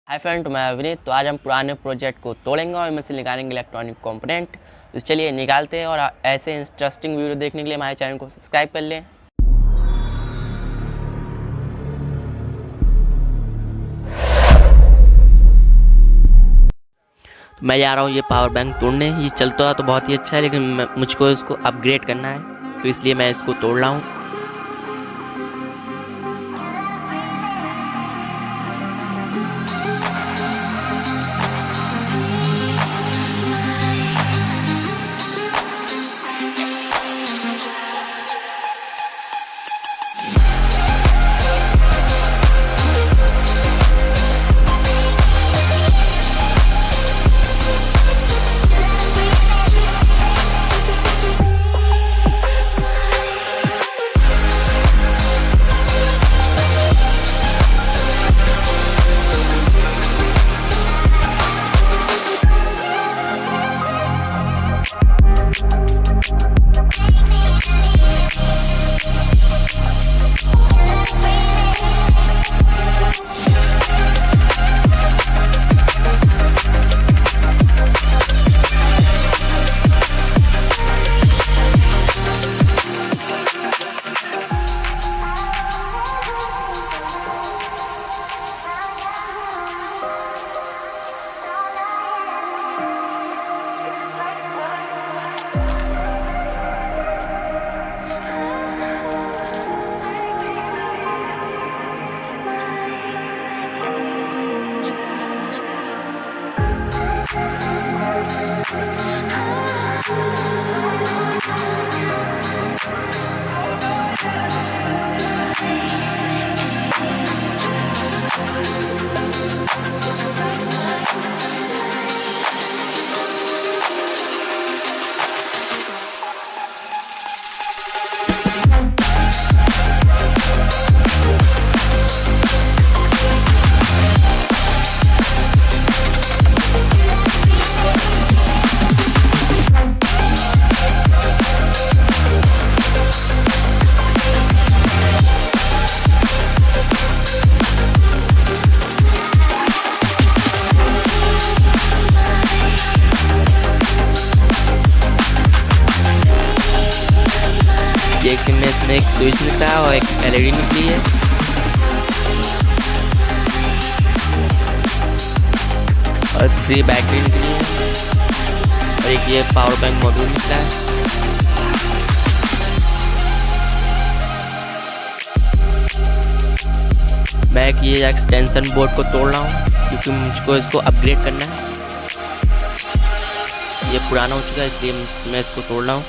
Hi friend, मैं अविनीत। तो आज हम पुराने प्रोजेक्ट को तोड़ेंगे और इनमें से निकालेंगे इलेक्ट्रॉनिक कंपोनेंट। तो चलिए निकालते हैं, और ऐसे इंटरेस्टिंग वीडियो देखने के लिए हमारे चैनल को सब्सक्राइब कर लें। तो मैं जा रहा हूँ ये पावर बैंक तोड़ने। ये चलता तो बहुत ही अच्छा है, लेकिन मुझको इसको अपग्रेड करना है, तो इसलिए मैं इसको तोड़ रहा हूँ। देखिए, मैं इसमें एक स्विच निकला है और एक एलईडी निकली है, और 3 बैटरी निकली है, और एक ये पावर बैंक मॉड्यूल निकला है। मैं एक ये एक्सटेंशन बोर्ड को तोड़ रहा हूँ, क्योंकि मुझको इसको अपग्रेड करना है। ये पुराना हो चुका है, इसलिए मैं इसको तोड़ रहा हूँ।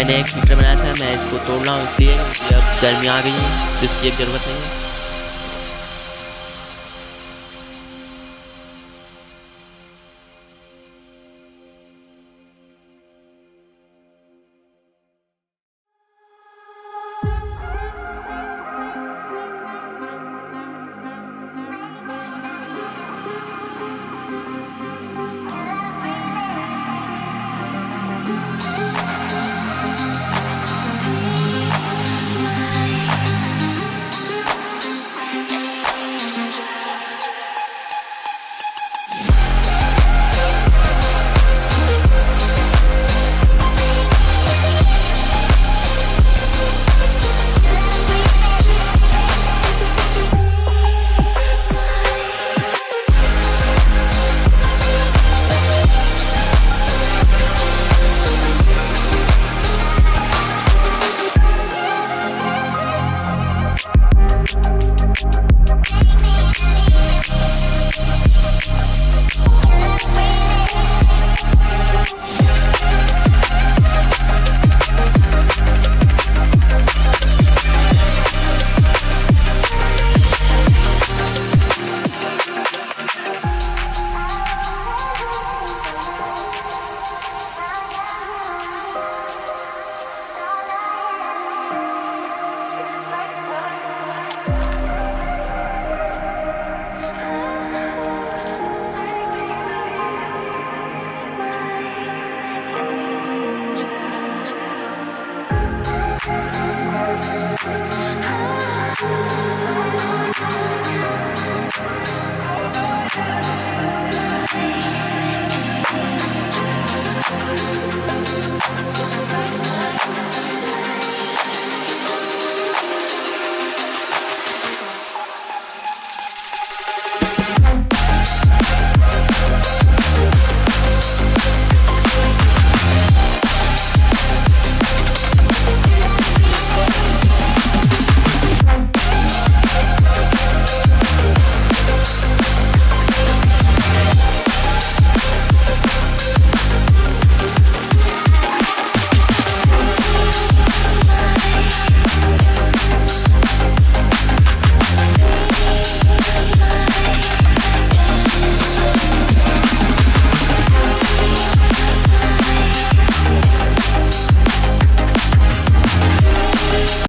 मैंने एक हीटर बनाया था, मैं इसको तोड़ रहा हूँ इसलिए क्योंकि अब गर्मी आ गई है जिसकी अब ज़रूरत नहीं है।